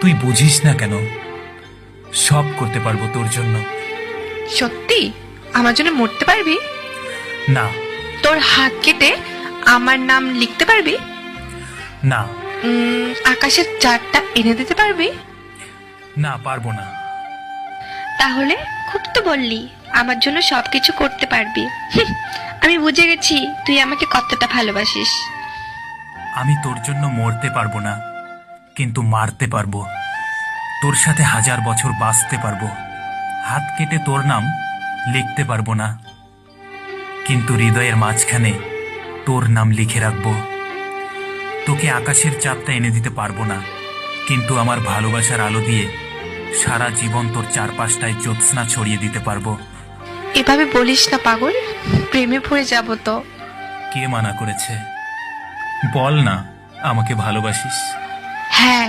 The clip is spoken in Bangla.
তুই বুঝিস না কেন? সব করতে পারবো তোর জন্য। সত্যি আমার জন্য মরতে পারবি? না। তোর হাত কেটে আমার নাম লিখতে পারবি? না। আকাশের চাঁদটা এনে দিতে পারবি? না, পারবো না। তাহলে খুব তো বললি আমার জন্য সবকিছু করতে পারবি। আমি বুঝে গেছি তুই আমাকে কতটা ভালোবাসিস। আমি তোর জন্য মরতে পারবো না, কিন্তু মারতে পারবো। তোর সাথে 1000 বছর বাঁচতে পারবো। হাত কেটে তোর নাম লিখতে পারবো না, কিন্তু হৃদয়ের মাঝখানে তোর নাম লিখে রাখবো। তোকে আকাশের চাঁদটা এনে দিতে পারবো না, কিন্তু আমার ভালোবাসার আলো দিয়ে সারা জীবন তোর চারপাশটায় জ্যোৎস্না ছড়িয়ে দিতে পারবো। এভাবে বলিস না পাগল, প্রেমে পড়ে যাব তো। কে মানা করেছে? বল না আমাকে ভালোবাসিস। হ্যাঁ,